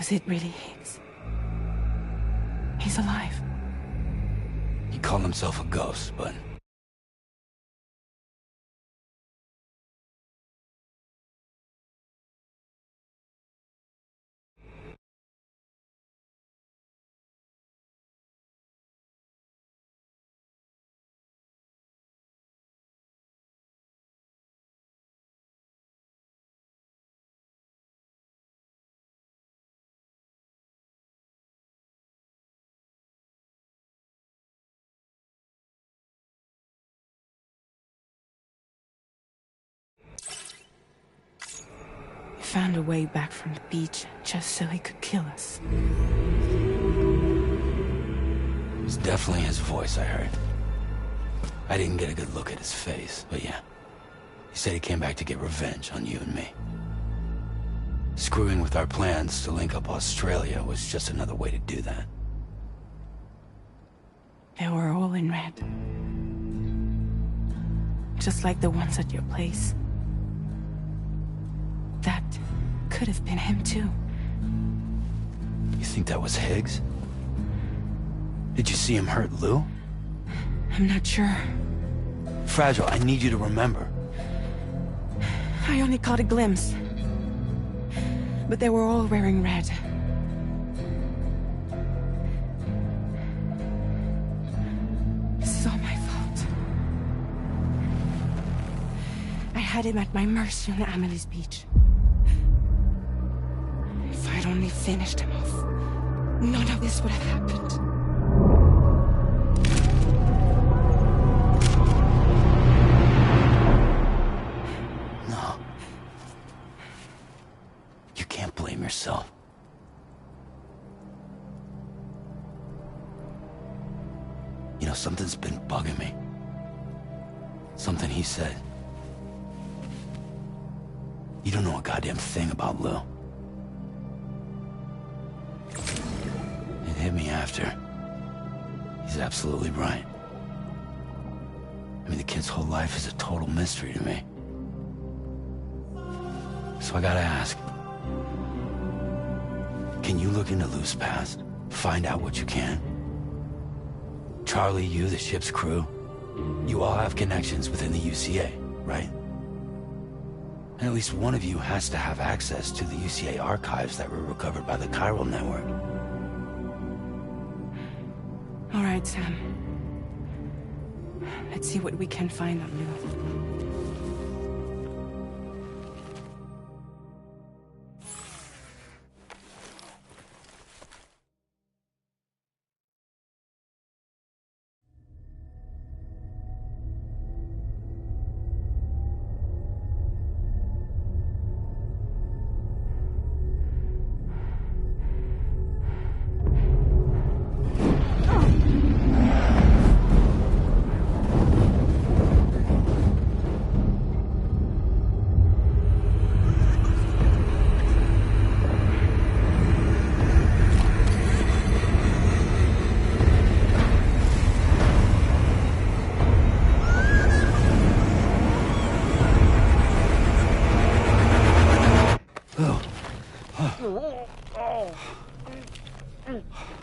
Was it really Higgs? He's alive. He called himself a ghost, but... He found a way back from the beach just so he could kill us. It was definitely his voice I heard. I didn't get a good look at his face, but yeah. He said he came back to get revenge on you and me. Screwing with our plans to link up Australia was just another way to do that. They were all in red. Just like the ones at your place. That could have been him too. You think that was Higgs? Did you see him hurt Lou? I'm not sure. Fragile, I need you to remember. I only caught a glimpse. But they were all wearing red. This is all my fault. I had him at my mercy on Amelie's beach. If I'd only finished him off, none of this would have happened. No. You can't blame yourself. You know, something's been bugging me. Something he said. You don't know a goddamn thing about Lou. It hit me after. He's absolutely right. I mean, the kid's whole life is a total mystery to me. So I gotta ask. Can you look into Lou's past? Find out what you can? Charlie, you, the ship's crew, you all have connections within the UCA, right? And at least one of you has to have access to the UCA archives that were recovered by the Chiral Network. All right, Sam. Let's see what we can find on Lou.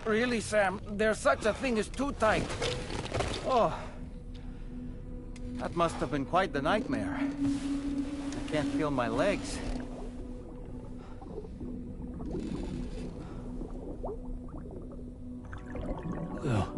Really, Sam, there's such a thing as too tight. Oh, that must have been quite the nightmare. I can't feel my legs. Lou.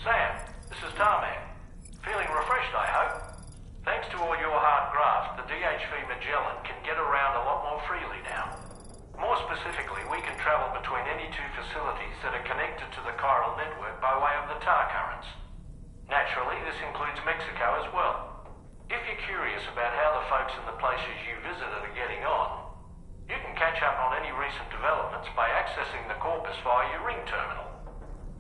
Sam, this is Tarman. Feeling refreshed, I hope? Thanks to all your hard graft, the DHV Magellan can get around a lot more freely now. More specifically, we can travel between any two facilities that are connected to the chiral network by way of the tar currents. Naturally, this includes Mexico as well. If you're curious about how the folks in the places you visited are getting on, you can catch up on any recent developments by accessing the corpus via your ring terminal.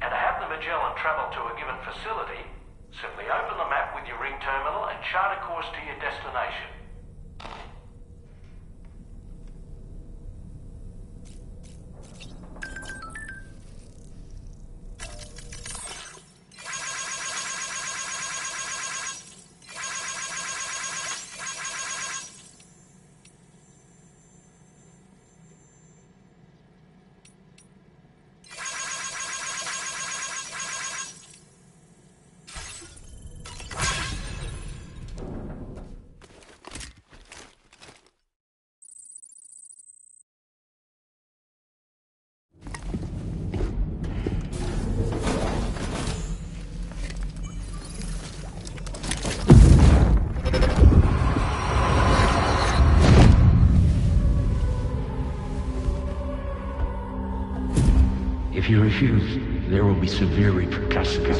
And to have the Magellan travel to a given facility, simply open the map with your ring terminal and chart a course to your destination. If you refuse, there will be severe repercussions.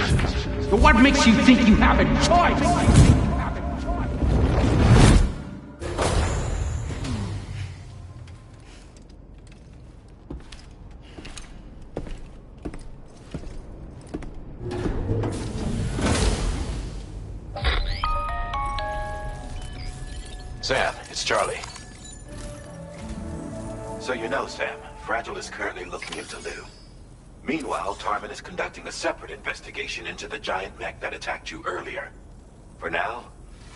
But what makes you think you have a choice? Sam, it's Charlie. So you know, Sam, Fragile is currently looking into Lou. Meanwhile, Tarman is conducting a separate investigation into the giant mech that attacked you earlier. For now,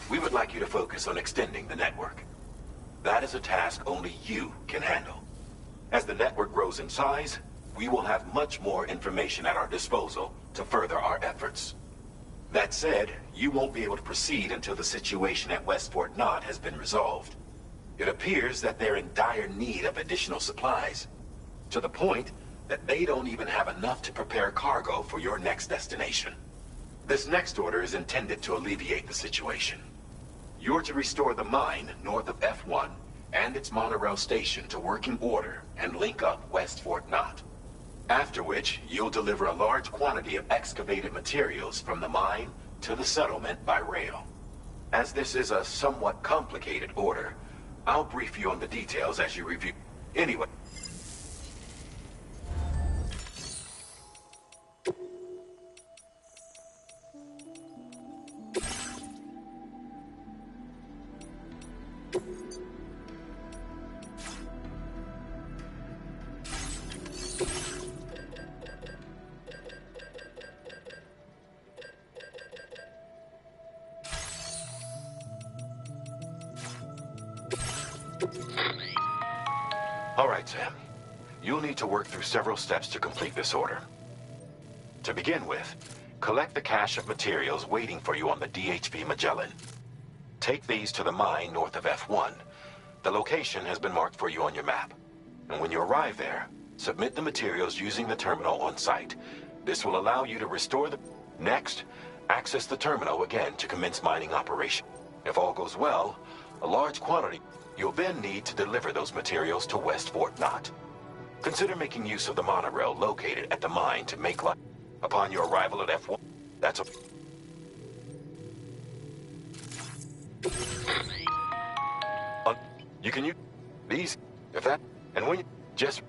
we would like you to focus on extending the network. That is a task only you can handle. As the network grows in size, we will have much more information at our disposal to further our efforts. That said, you won't be able to proceed until the situation at West Fort Knott has been resolved. It appears that they're in dire need of additional supplies, to the point that they don't even have enough to prepare cargo for your next destination. This next order is intended to alleviate the situation. You're to restore the mine north of F1 and its monorail station to working order and link up West Fort Knott. After which, you'll deliver a large quantity of excavated materials from the mine to the settlement by rail. As this is a somewhat complicated order, I'll brief you on the details as you review. Anyway. All right, Sam. You'll need to work through several steps to complete this order. To begin with, collect the cache of materials waiting for you on the DHV Magellan. Take these to the mine north of F1. The location has been marked for you on your map. And when you arrive there, submit the materials using the terminal on site. This will allow you to restore the... Next, access the terminal again to commence mining operation. If all goes well, a large quantity... You'll then need to deliver those materials to West Fort Knott. Consider making use of the monorail located at the mine to make life. Upon your arrival at F1, that's a... You can use these, if that, and when you just...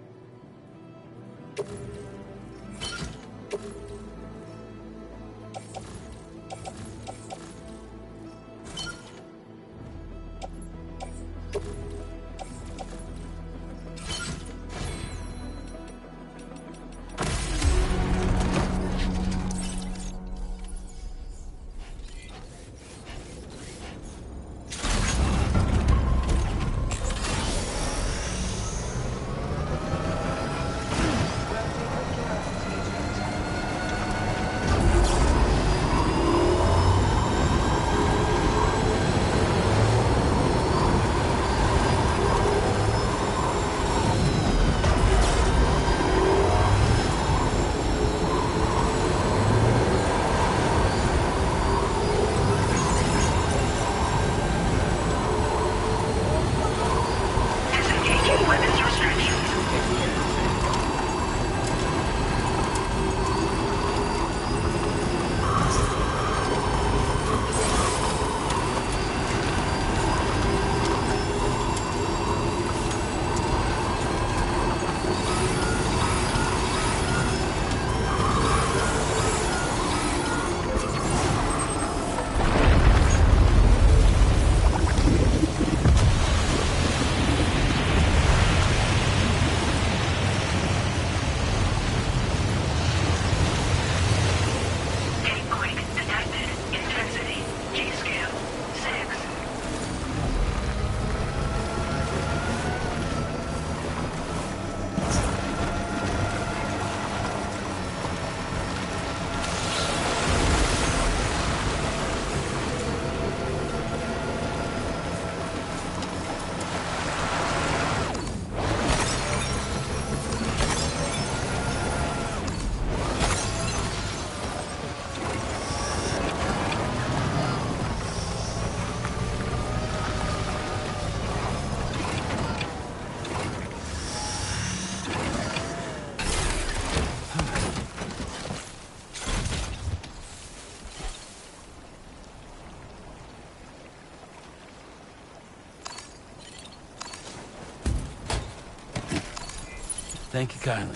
Thank you kindly.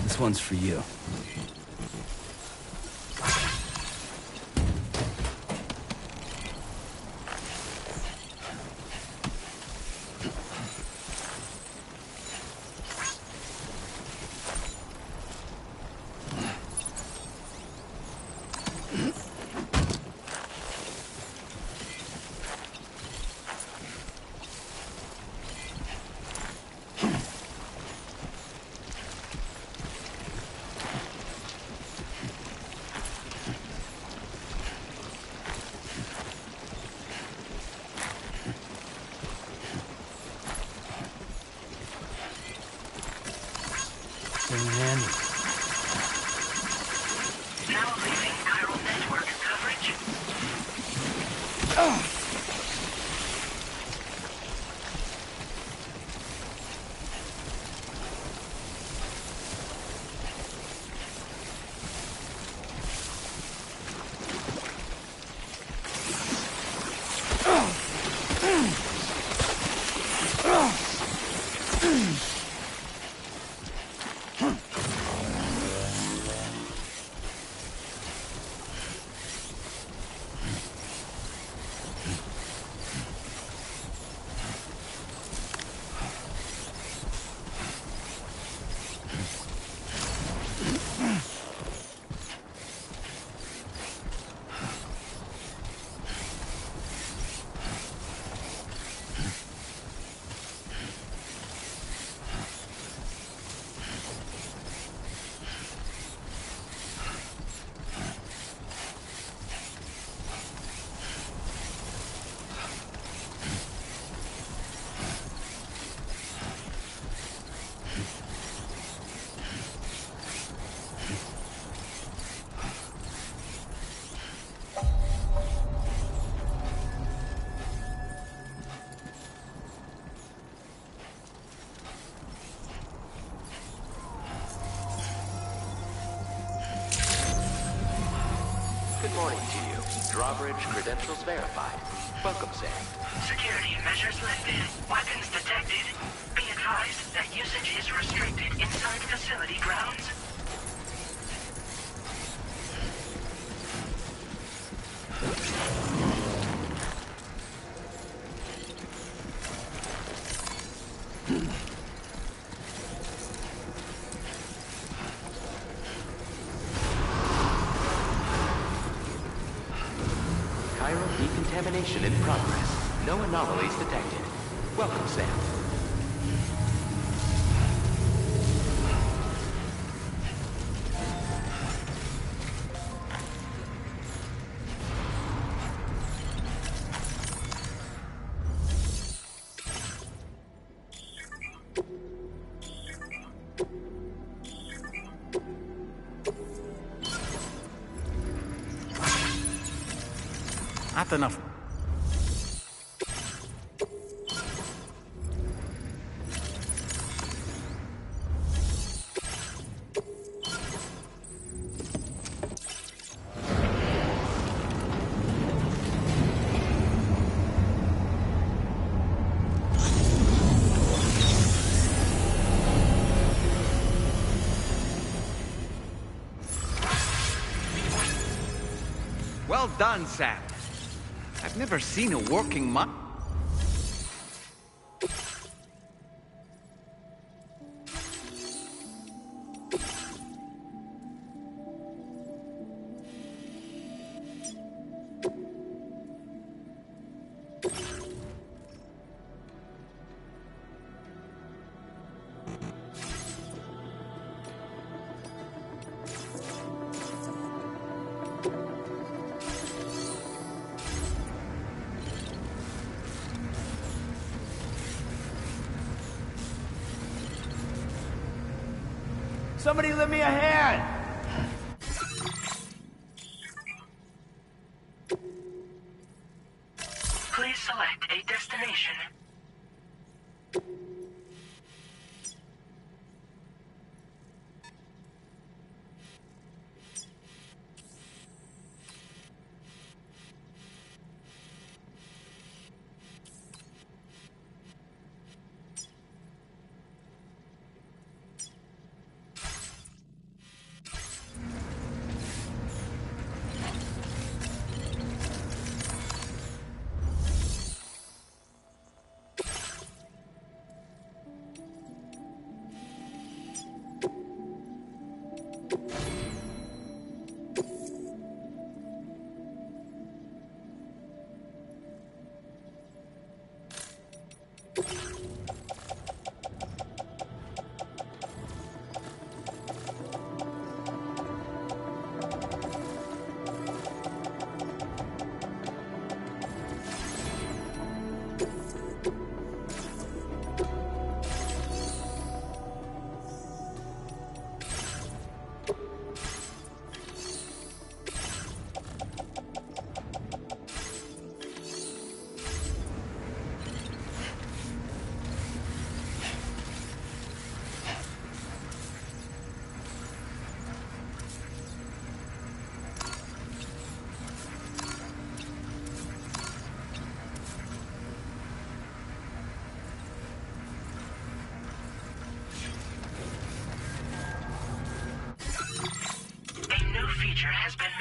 This one's for you. Very handy. Now leaving chiral network coverage. Good morning to you. Drawbridge credentials verified. Welcome, Sam. Security measures lifted. Weapons detected. Be advised that usage is restricted inside facility grounds. Chiral decontamination in progress. No anomalies detected. Welcome, Sam. Not enough. Well done, Sam. I've never seen a working Somebody lend me a hand! Please select a destination.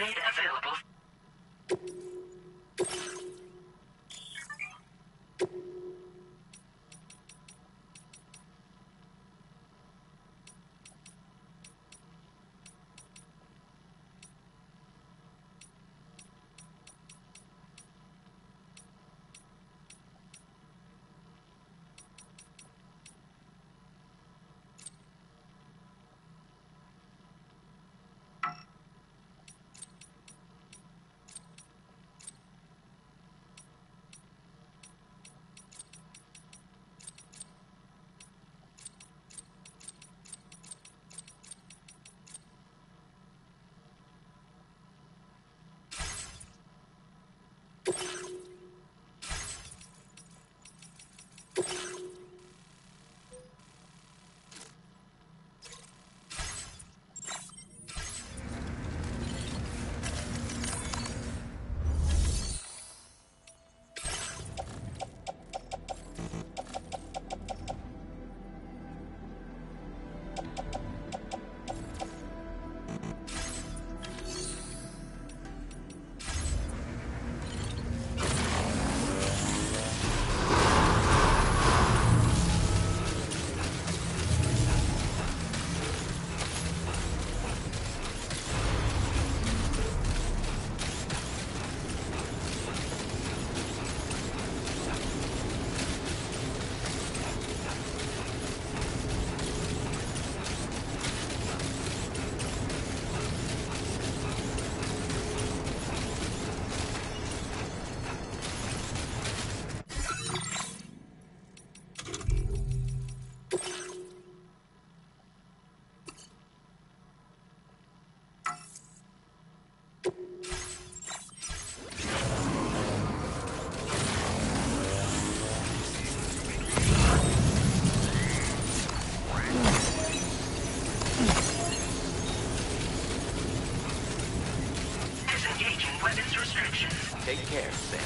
made available. Take care, Sam.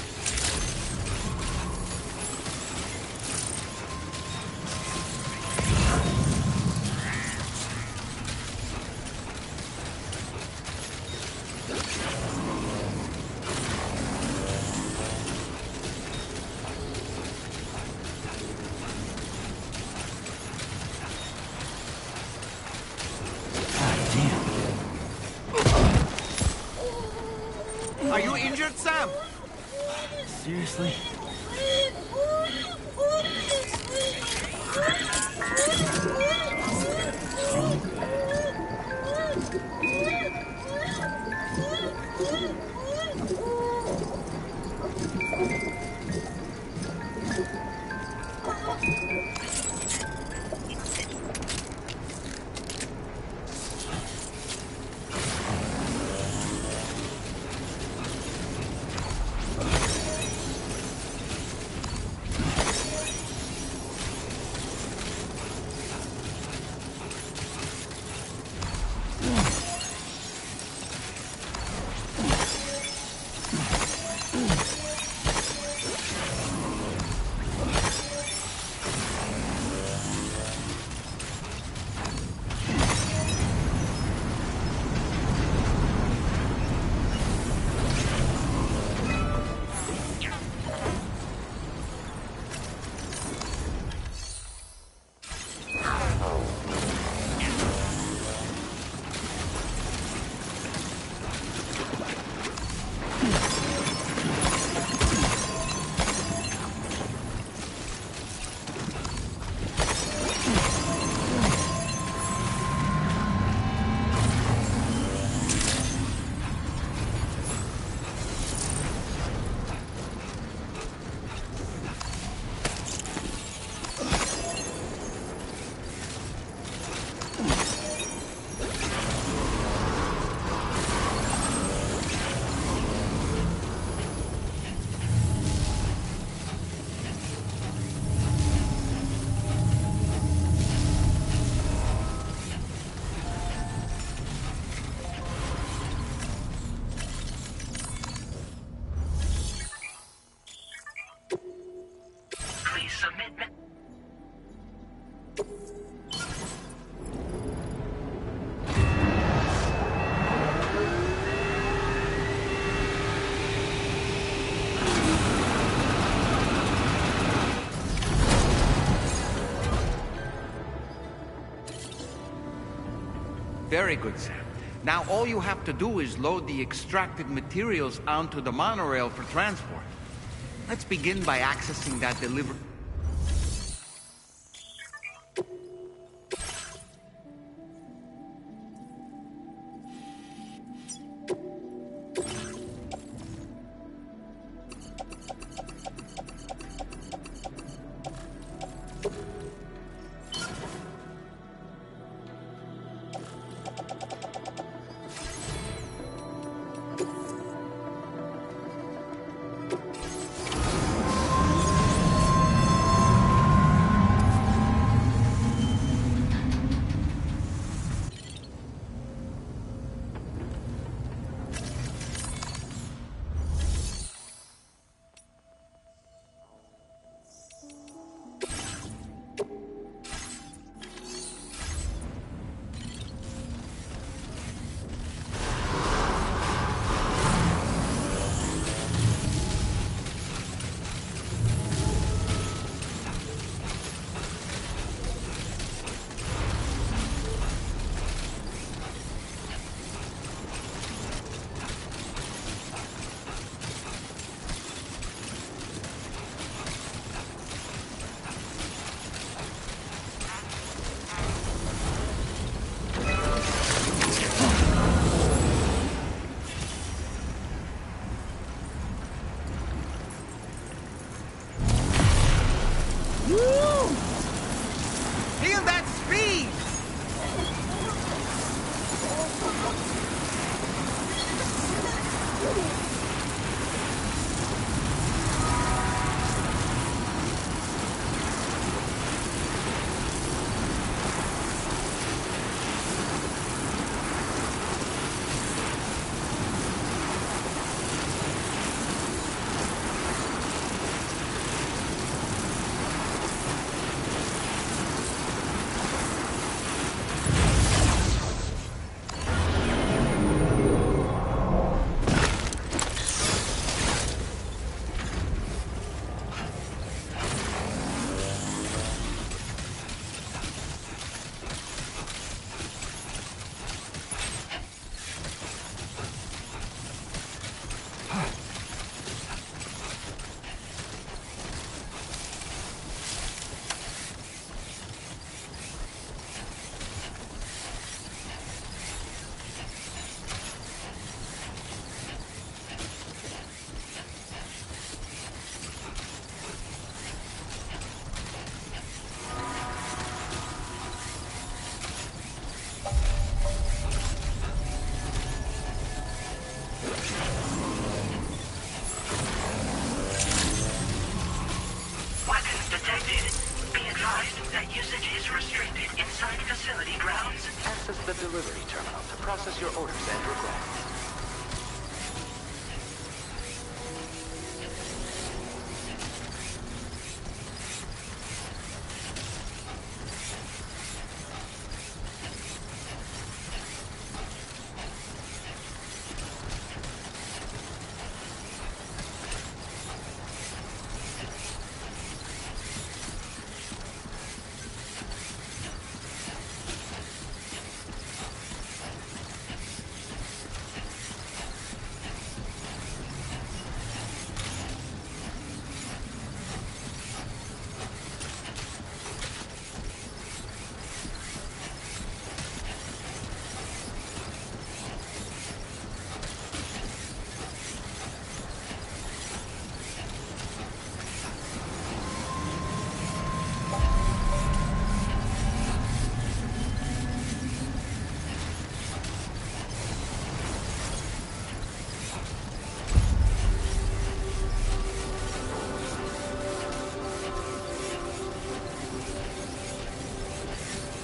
Are you injured, Sam? Seriously? Please submit. very good, Sam. Now all you have to do is load the extracted materials onto the monorail for transport. Let's begin by accessing that delivery. Feel that speed! Access the delivery terminal to process your orders and requests.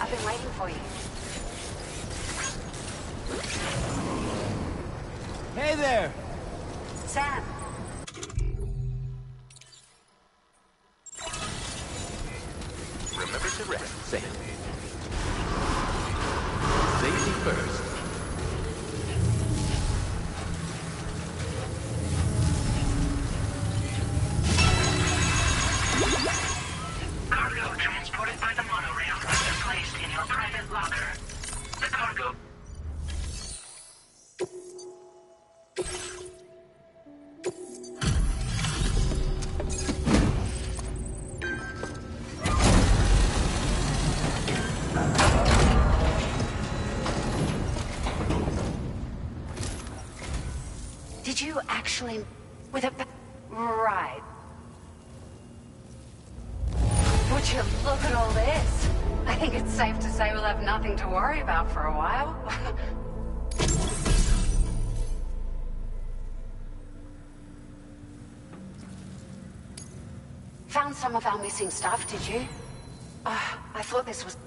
I've been waiting for you. Hey there! Sam! Remember to rest, Sam. Safety first. Cargo transported by the monorail is placed in your private locker. The cargo Did you actually... with a... Right. Would you look at all this? I think it's safe to say we'll have nothing to worry about for a while. Found some of our missing stuff, did you? I thought this was...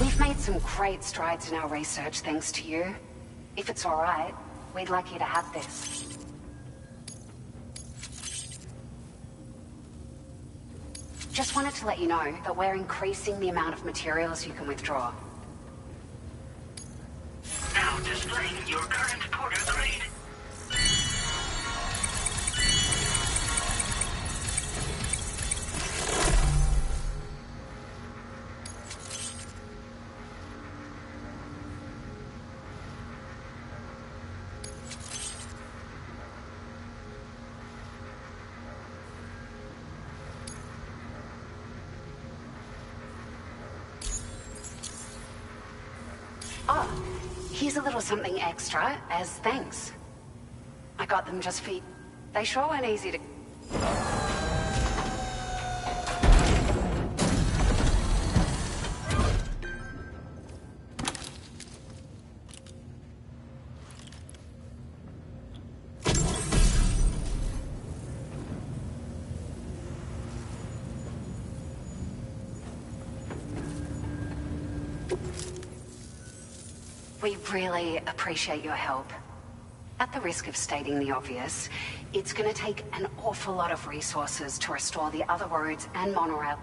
We've made some great strides in our research thanks to you. If it's all right, we'd like you to have this. Just wanted to let you know that we're increasing the amount of materials you can withdraw. Now displaying your current porter grade. Oh, here's a little something extra as thanks. I got them just for you. They sure weren't easy to... We really appreciate your help. At the risk of stating the obvious, it's gonna take an awful lot of resources to restore the other roads and monorail.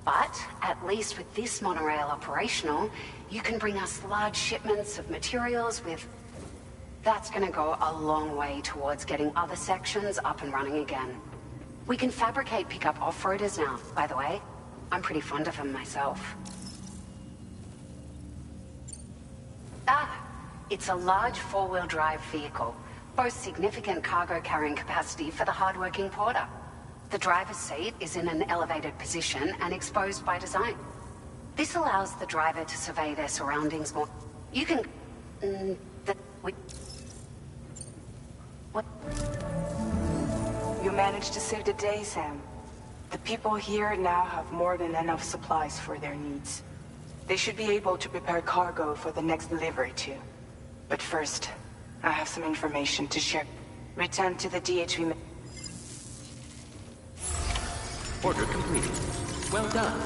But, at least with this monorail operational, you can bring us large shipments of materials with... That's gonna go a long way towards getting other sections up and running again. We can fabricate pickup off-roaders now, by the way. I'm pretty fond of them myself. It's a large four-wheel drive vehicle, boasts significant cargo carrying capacity for the hard-working porter. The driver's seat is in an elevated position and exposed by design. This allows the driver to survey their surroundings more. You can... What? You managed to save the day, Sam. The people here now have more than enough supplies for their needs. They should be able to prepare cargo for the next delivery, too. But first, I have some information to share. Return to the DHV... Order completed. Well done.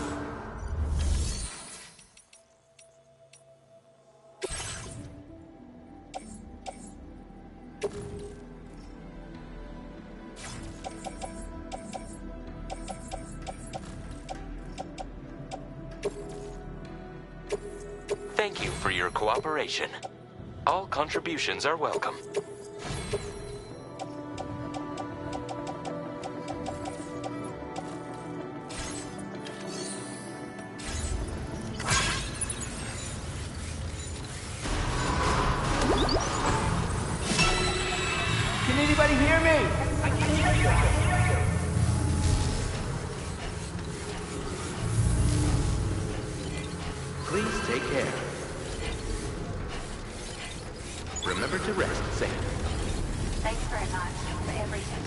Thank you for your cooperation. All contributions are welcome. Can anybody hear me? I can hear you. Please take care. Remember to rest, Sam. Thanks very much for everything.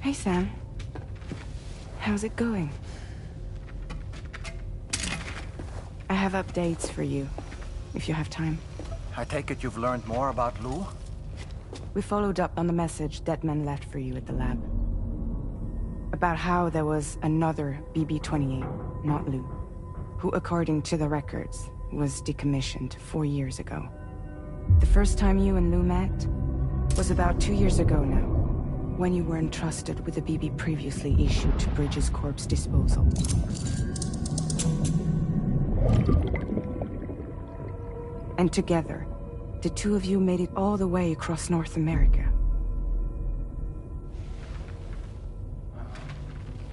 Hey, Sam. How's it going? I have updates for you, if you have time. I take it you've learned more about Lou? We followed up on the message Deadman left for you at the lab. About how there was another BB-28, not Lou, who, according to the records, was decommissioned 4 years ago. The first time you and Lou met was about 2 years ago now, when you were entrusted with the BB previously issued to Bridges Corp's disposal. And together, the two of you made it all the way across North America.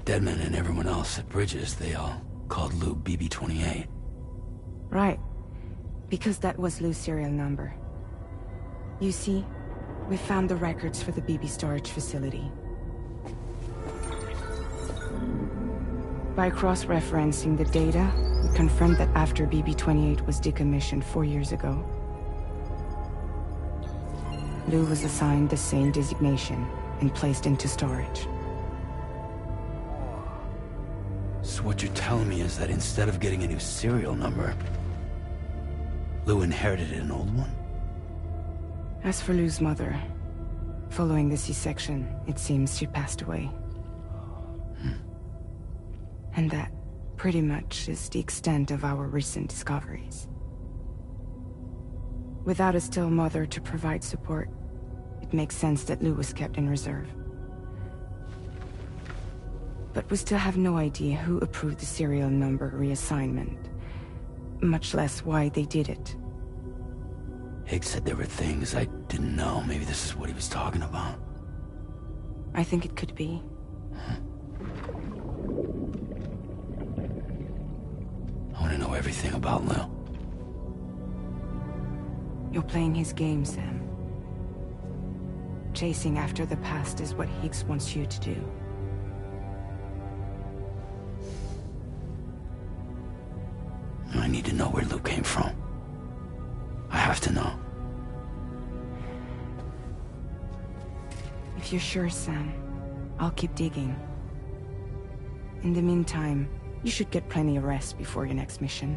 Deadman and everyone else at Bridges, they all called Lou BB-28. Right. Because that was Lou's serial number. You see, we found the records for the BB storage facility. By cross-referencing the data, we confirmed that after BB-28 was decommissioned 4 years ago, Lou was assigned the same designation and placed into storage. So what you're telling me is that instead of getting a new serial number, Lou inherited an old one? As for Lou's mother, following the C-section, it seems she passed away. And that, pretty much, is the extent of our recent discoveries. Without a still mother to provide support, it makes sense that Lou was kept in reserve. But we still have no idea who approved the serial number reassignment, much less why they did it. Higgs said there were things I didn't know. Maybe this is what he was talking about. I think it could be. I want to know everything about Lou. You're playing his game, Sam. Chasing after the past is what Higgs wants you to do. I need to know where Lou came from. I have to know. If you're sure, Sam, I'll keep digging. In the meantime, you should get plenty of rest before your next mission.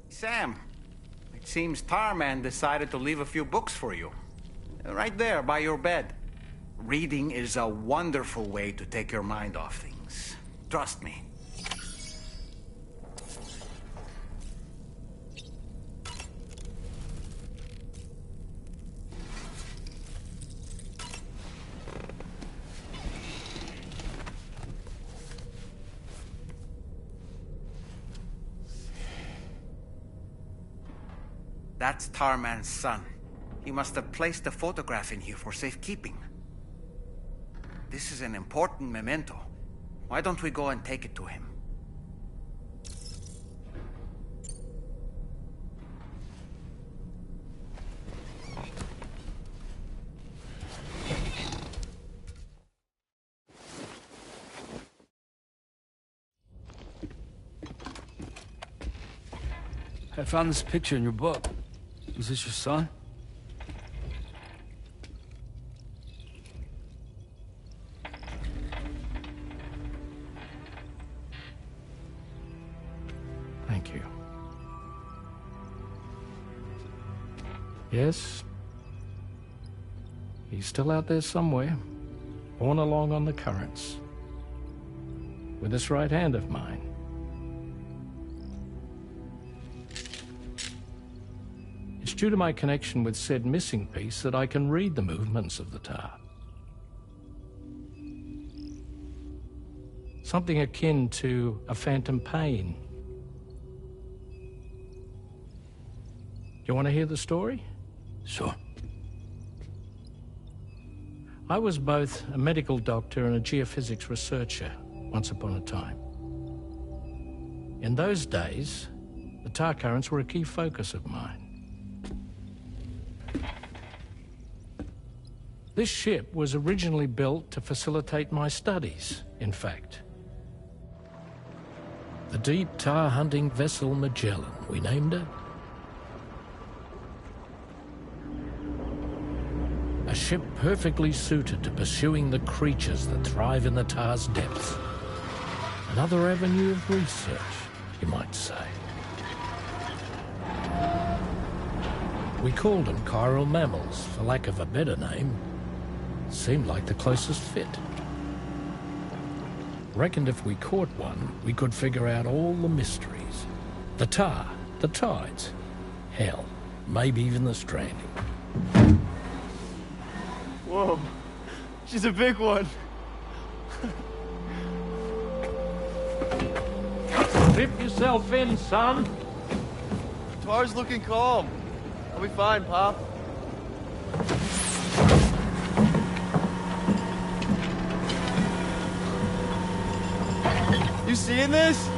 Sam, it seems Tarman decided to leave a few books for you. Right there, by your bed. Reading is a wonderful way to take your mind off things. Trust me. That's Tarman's son. He must have placed the photograph in here for safekeeping. This is an important memento. Why don't we go and take it to him? I found this picture in your book. Is this your son? Thank you. Yes. He's still out there somewhere, borne along on the currents, with this right hand of mine. It's due to my connection with said missing piece that I can read the movements of the tar. Something akin to a phantom pain. You want to hear the story? Sure. I was both a medical doctor and a geophysics researcher once upon a time. In those days, the tar currents were a key focus of mine. This ship was originally built to facilitate my studies, in fact. The deep tar hunting vessel Magellan, we named her. A ship perfectly suited to pursuing the creatures that thrive in the tar's depths. Another avenue of research, you might say. We called them chiral mammals, for lack of a better name. Seemed like the closest fit. Reckoned if we caught one, we could figure out all the mysteries. The tar, the tides, hell, maybe even the stranding. Whoa, she's a big one. Dip yourself in, son. Tar's looking calm. I'll be fine, Pop. You seeing this?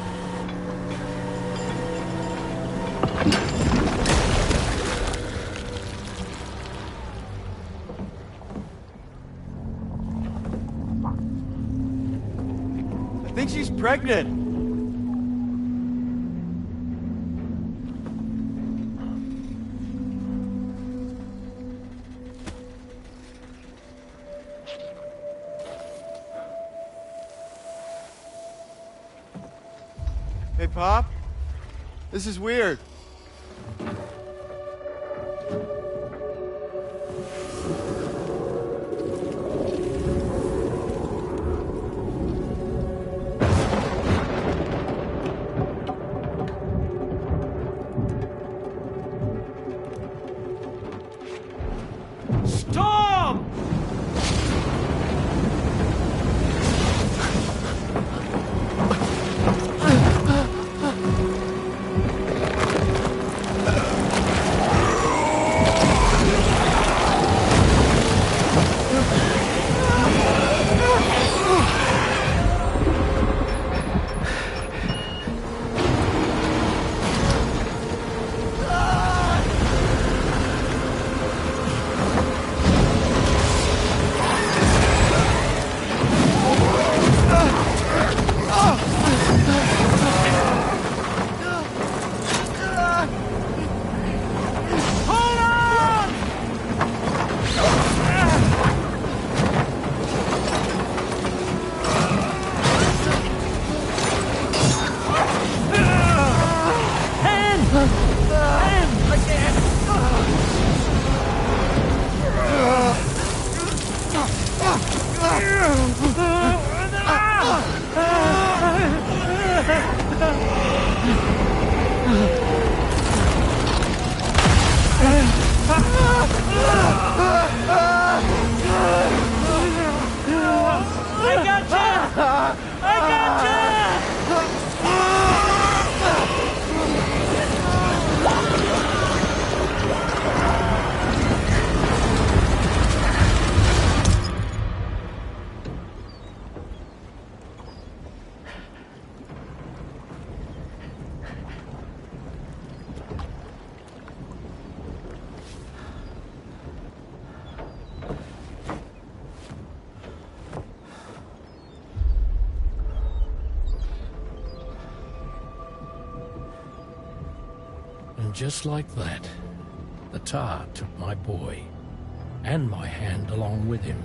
I think she's pregnant. Hey, Pop. This is weird. Storm! just like that, the tar took my boy, and my hand along with him.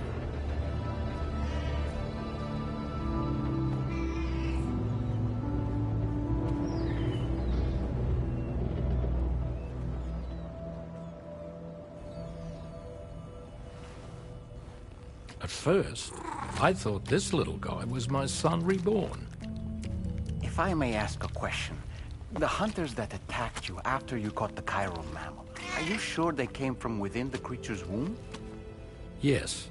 At first, I thought this little guy was my son reborn. If I may ask a question, the hunters that attacked you after you caught the chiral mammal, are you sure they came from within the creature's womb? Yes.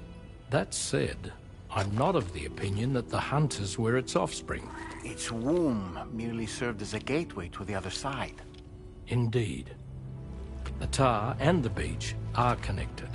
That said, I'm not of the opinion that the hunters were its offspring. Its womb merely served as a gateway to the other side. Indeed. The tar and the beach are connected.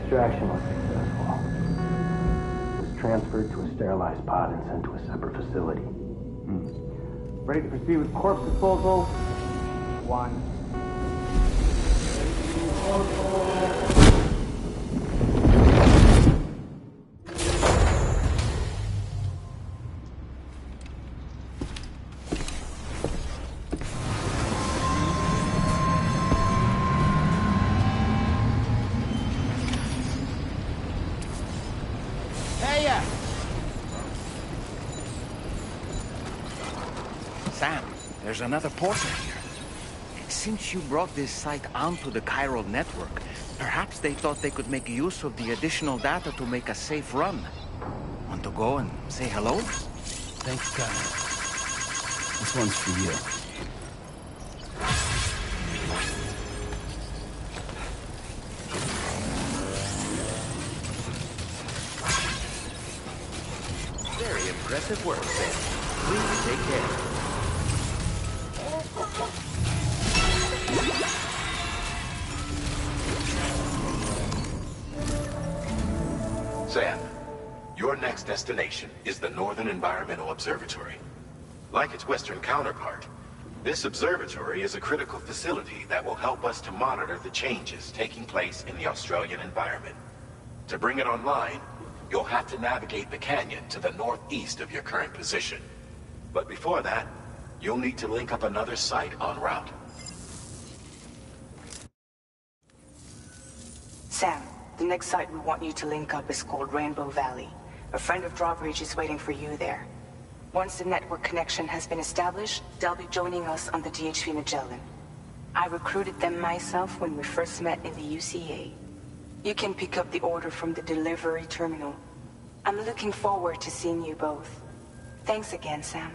Extraction was successful. It was transferred to a sterilized pod and sent to a separate facility. Ready to proceed with corpse disposal? 1. Sam, there's another porter here. Since you brought this site onto the chiral network, perhaps they thought they could make use of the additional data to make a safe run. Want to go and say hello? Thanks, guys. This one's for you. Very impressive work, Sam. Please take care. Sam, your next destination is the Northern Environmental Observatory. Like its Western counterpart, this observatory is a critical facility that will help us to monitor the changes taking place in the Australian environment. To bring it online, you'll have to navigate the canyon to the northeast of your current position. But before that, you'll need to link up another site en route. Sam, the next site we want you to link up is called Rainbow Valley. A friend of Drawbridge is waiting for you there. Once the network connection has been established, they'll be joining us on the DHV Magellan. I recruited them myself when we first met in the UCA. You can pick up the order from the delivery terminal. I'm looking forward to seeing you both. Thanks again, Sam.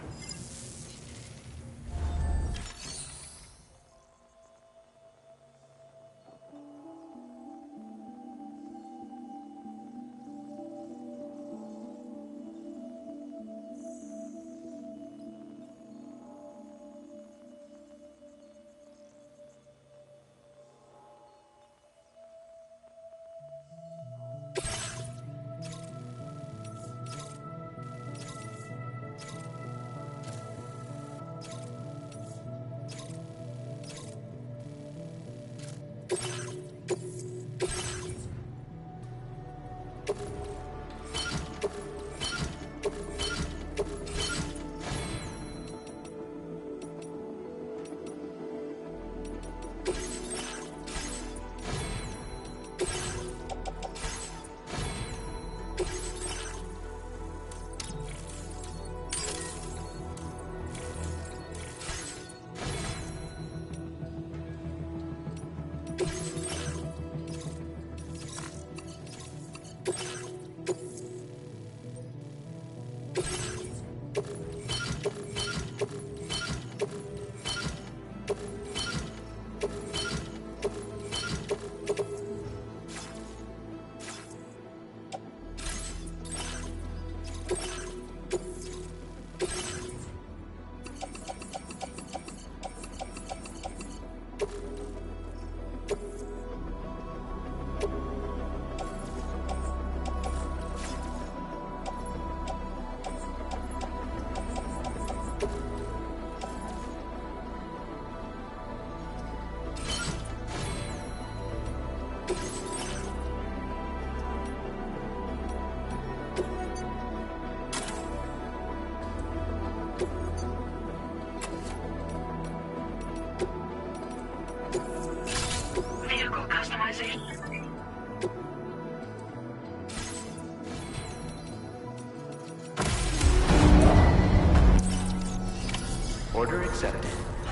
Order accepted.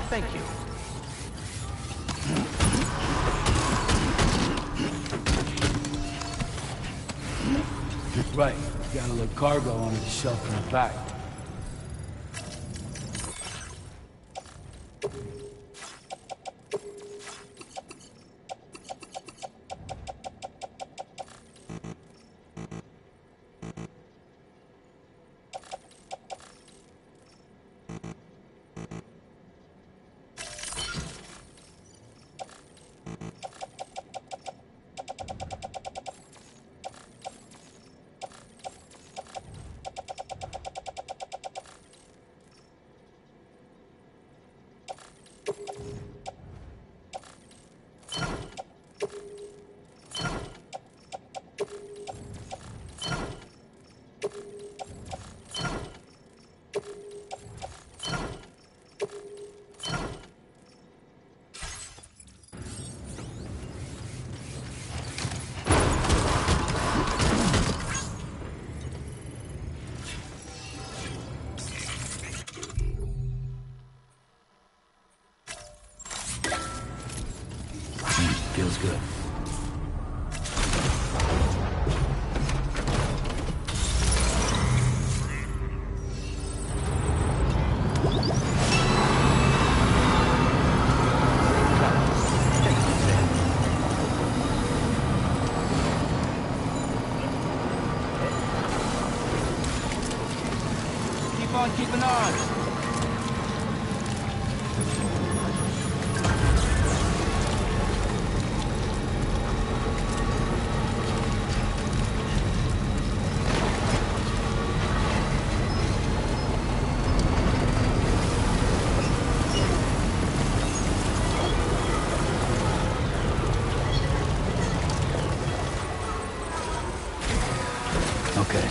Thank you. Right. Gotta load cargo onto the shelf in the back. Feels good. Keep on keeping on. Okay.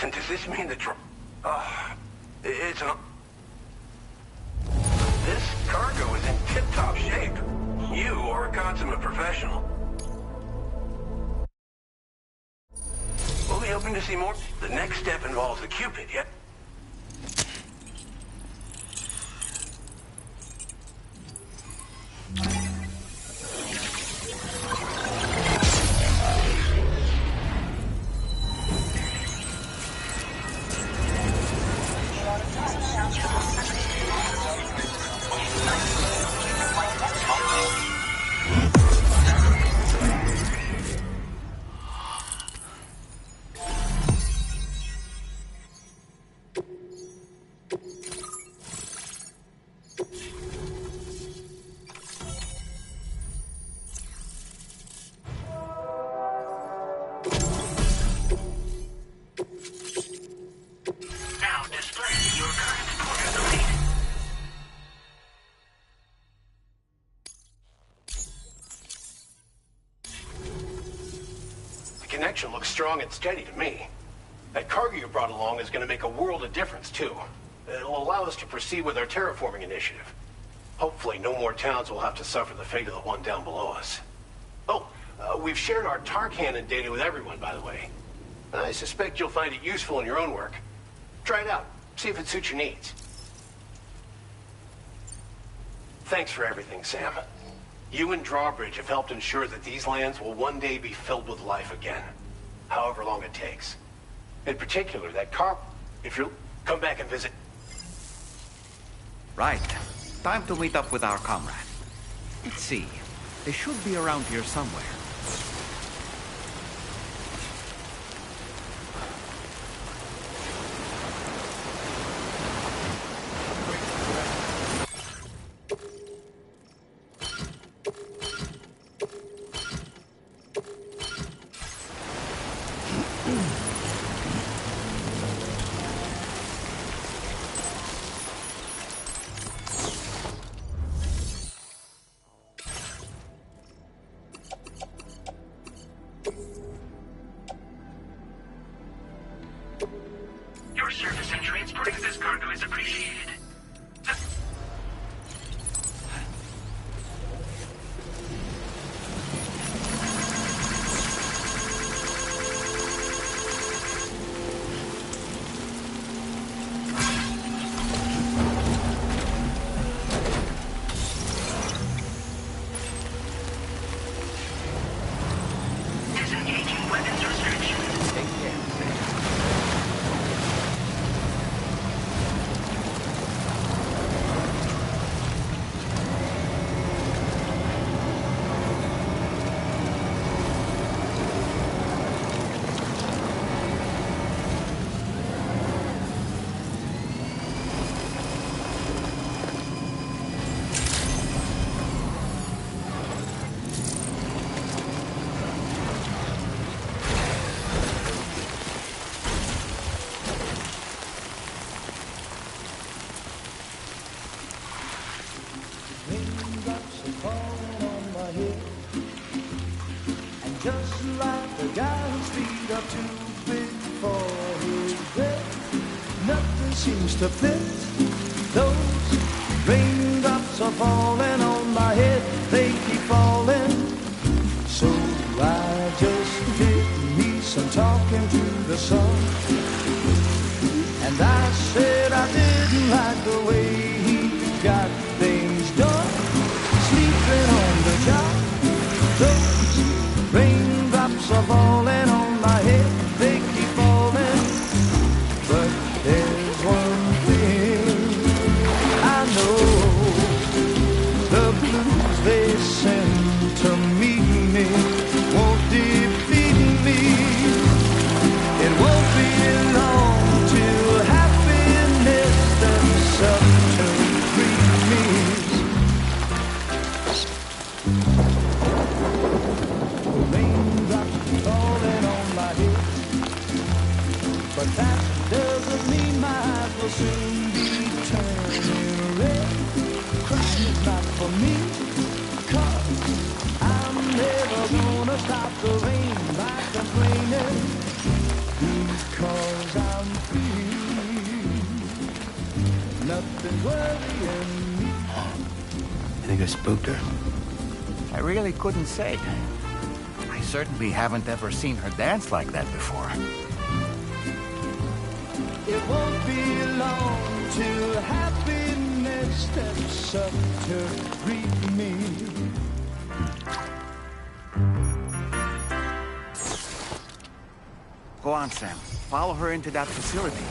And does this mean the it's an... This cargo is in tip-top shape. You are a consummate professional. We'll be hoping to see more. The next step involves the Cupid, yet. Connection looks strong and steady to me. That cargo you brought along is going to make a world of difference, too. It'll allow us to proceed with our terraforming initiative. Hopefully, no more towns will have to suffer the fate of the one down below us. Oh, we've shared our tar cannon data with everyone, by the way. I suspect you'll find it useful in your own work. Try it out. See if it suits your needs. Thanks for everything, Sam. You and Drawbridge have helped ensure that these lands will one day be filled with life again. However long it takes. In particular, that car... If you'll come back and visit... Right. Time to meet up with our comrade. Let's see. They should be around here somewhere. Your service in transporting this cargo is appreciated. Disengaging weapons restrictions. Take care. Just like the guy whose feet are too big for his bed, nothing seems to fit. Those raindrops are falling on my head, they keep falling. So I just did me some talking to the sun, and I said I didn't like the way he got things done, sleeping on the job. Those raindrops are falling on my head, they keep falling. But there's one thing I know, the blues they send to meet me won't defeat me. It won't be long till happiness steps up to greet me. But that doesn't mean my eyes will soon be turning red. Crying is not for me, 'cause I'm never gonna stop the rain by complaining, because I nothing worrying me. You think I spooked her? I really couldn't say. I certainly haven't ever seen her dance like that before. It won't be long till happiness steps up to greet me. Go on, Sam. Follow her into that facility.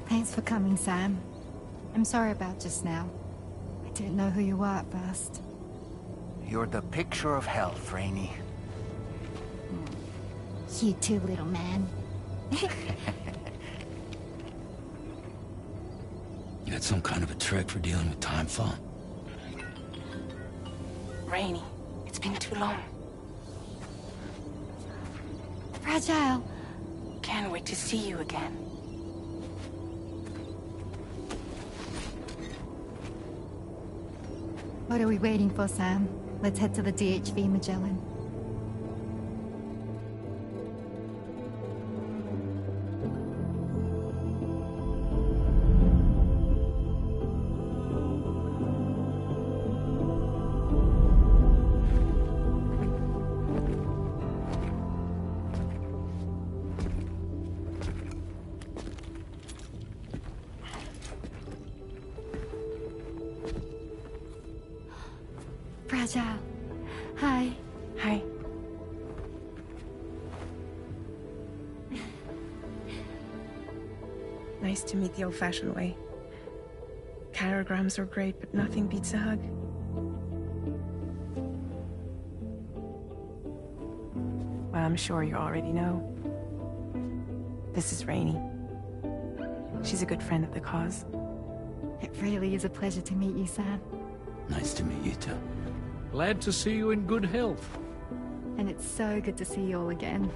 Thanks for coming, Sam. I'm sorry about just now. I didn't know who you were at first. You're the picture of health, Rainey. You too, little man. You got some kind of a trick for dealing with time fall? Rainey, it's been too long. Fragile. Can't wait to see you again. What are we waiting for, Sam? Let's head to the DHV Magellan. Fragile. Hi. Hi. Nice to meet the old-fashioned way. Carograms are great, but nothing beats a hug. Well, I'm sure you already know. This is Rainey. She's a good friend of the cause. It really is a pleasure to meet you, Sam. Nice to meet you too. Glad to see you in good health. And it's so good to see you all again.